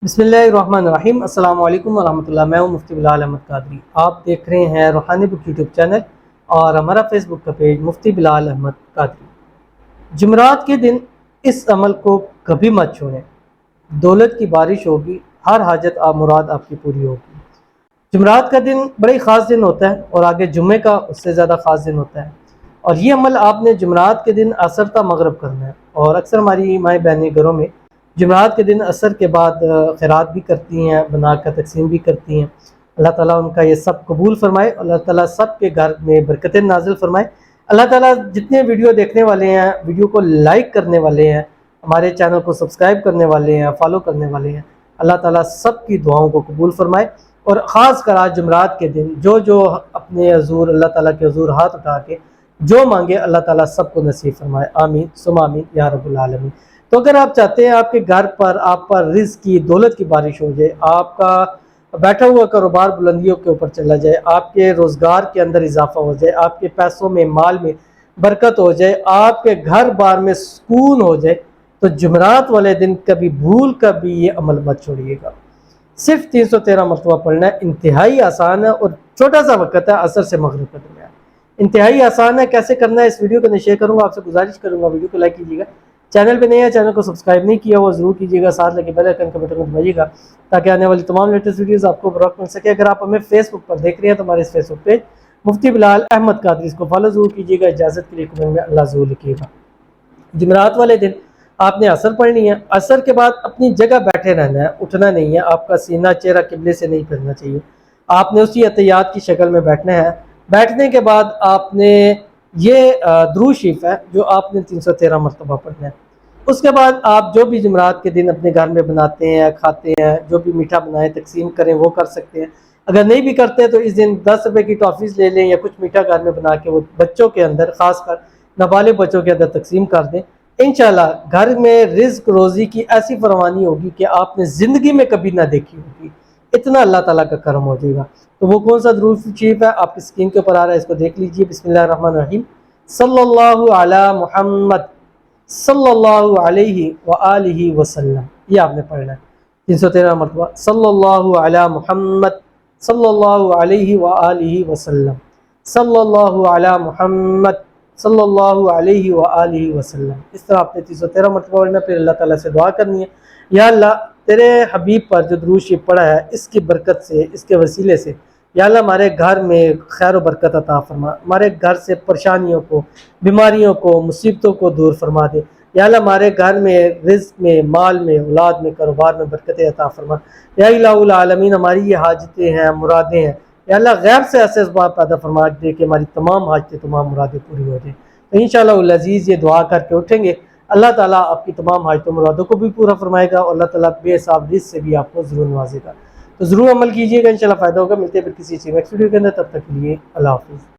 بسم اللہ الرحمن الرحیم۔ السلام علیکم ورحمۃ اللہ۔ میں ہوں مفتی بلال احمد قادری۔ آپ دیکھ رہے ہیں روحانی بک یوٹیوب چینل اور ہمارا فیس بک کا پیج مفتی بلال احمد قادری۔ جمعرات کے دن اس عمل کو کبھی مت چھوڑیں۔ دولت کی بارش ہوگی، ہر حاجت مراد آپ کی پوری ہوگی۔ جمعرات کا دن بڑا ہی خاص دن ہوتا ہے اور آگے جمعے کا اس سے زیادہ خاص دن ہوتا ہے، اور یہ عمل آپ نے جمعرات کے دن عصر تا مغرب کرنا ہے۔ اور اکثر ہماری مائیں بہنیں گھروں میں جمعرات کے دن عصر کے بعد خیرات بھی کرتی ہیں، بنا کر تقسیم بھی کرتی ہیں۔ اللہ تعالیٰ ان کا یہ سب قبول فرمائے، اللہ تعالیٰ سب کے گھر میں برکتیں نازل فرمائے۔ اللہ تعالیٰ جتنے ویڈیو دیکھنے والے ہیں، ویڈیو کو لائک کرنے والے ہیں، ہمارے چینل کو سبسکرائب کرنے والے ہیں، فالو کرنے والے ہیں، اللہ تعالیٰ سب کی دعاؤں کو قبول فرمائے۔ اور خاص کر آج جمعرات کے دن جو اپنے حضور اللہ تعالیٰ کے حضور ہاتھ اٹھا کے جو مانگے، اللہ تعالیٰ سب کو نصیب فرمائے، آمین ثم آمین یا رب العالمین۔ تو اگر آپ چاہتے ہیں آپ کے گھر پر آپ پر رزق کی دولت کی بارش ہو جائے، آپ کا بیٹھا ہوا کاروبار بلندیوں کے اوپر چلا جائے، آپ کے روزگار کے اندر اضافہ ہو جائے، آپ کے پیسوں میں مال میں برکت ہو جائے، آپ کے گھر بار میں سکون ہو جائے، تو جمعرات والے دن کبھی بھول کر بھی یہ عمل مت چھوڑیے گا۔ صرف 313 مرتبہ پڑھنا ہے، انتہائی آسان ہے اور چھوٹا سا وقت ہے، عصر سے مغرب کا درمیان، انتہائی آسان ہے۔ کیسے کرنا ہے اس ویڈیو کو میں شیئر کروں گا، آپ سے گزارش کروں گا ویڈیو کو لائک کیجیے گا، چینل پہ نہیں ہے چینل کو سبسکرائب نہیں کیا وہ ضرور کیجیے گا، ساتھ لگے بیل آئیکن کا بٹن کو دبائیے گا تاکہ آنے والی تمام لیٹسٹ ویڈیوز آپ کو بروقت مل سکے۔ اگر آپ ہمیں فیس بک پر دیکھ رہے ہیں تو ہمارے اس فیس بک پیج مفتی بلال احمد قادری، اس کو فالو ضرور کیجیے گا، اجازت کے لیے کمنٹ میں اللہ ضرور لکھیے گا۔ جمعرات والے دن آپ نے عصر پڑھنی ہے، عصر کے بعد اپنی جگہ بیٹھے رہنا ہے، اٹھنا نہیں ہے، آپ کا سینہ چہرہ قبلے سے نہیں پھرنا چاہیے، آپ نے اسی احتیاط کی شکل میں بیٹھنا ہے۔ بیٹھنے کے بعد آپ نے یہ درود شریف ہے جو آپ نے 313 مرتبہ پڑھنا ہے۔ اس کے بعد آپ جو بھی جمعرات کے دن اپنے گھر میں بناتے ہیں، کھاتے ہیں، جو بھی میٹھا بنائیں تقسیم کریں وہ کر سکتے ہیں۔ اگر نہیں بھی کرتے تو اس دن 10 روپے کی ٹافیز لے لیں یا کچھ میٹھا گھر میں بنا کے وہ بچوں کے اندر، خاص کر نابالغ بچوں کے اندر تقسیم کر دیں۔ انشاءاللہ گھر میں رزق روزی کی ایسی فراوانی ہوگی کہ آپ نے زندگی میں کبھی نہ دیکھی ہوگی، اتنا اللہ تعالیٰ کا کرم ہو جائے گا۔ تو وہ کون سا درود شریف ہے آپ کی اسکرین کے اوپر آ رہا ہے، اس کو دیکھ لیجئے۔ بسم اللہ الرحمن الرحیم۔ صلی اللہ علی محمد صلی اللہ علیہ وآلہ وسلم، یہ آپ نے پڑھنا ہے 313 مرتبہ۔ صلی اللہ علی محمد صلی اللہ علیہ وآلہ وسلم، صلی اللہ علی محمد صلی اللہ علیہ وآلہ وسلم، اس طرح آپ نے 313 مرتبہ پڑھنا۔ پھر اللہ تعالیٰ سے دعا کرنی ہے، یا اللہ تیرے حبیب پر جو درود شریف پڑھا ہے اس کی برکت سے، اس کے وسیلے سے یا اللہ ہمارے گھر میں خیر و برکت عطا فرما، ہمارے گھر سے پریشانیوں کو، بیماریوں کو، مصیبتوں کو دور فرما دے، یا اللہ ہمارے گھر میں رزق میں، مال میں، اولاد میں، کاروبار میں برکتیں عطا فرما، یا الہ العالمین ہماری یہ حاجتیں ہیں، مرادیں ہیں، یا اللہ غیب سے ایسے اسباب پیدا فرما دے کہ ہماری تمام حاجتیں، تمام مرادیں پوری ہو جائیں۔ تو انشاءاللہ العزیز یہ دعا کر کے اٹھیں گے، اللہ تعالیٰ آپ کی تمام حاجتوں مرادوں کو بھی پورا فرمائے گا، اور اللہ تعالیٰ بے حساب رزق سے بھی آپ کو ضرور نوازے گا۔ تو ضرور عمل کیجیے گا، انشاءاللہ فائدہ ہوگا۔ ملتے ہیں پھر کسی چیز نیکسٹ ویڈیو کے اندر، تب تک کے لیے اللہ حافظ۔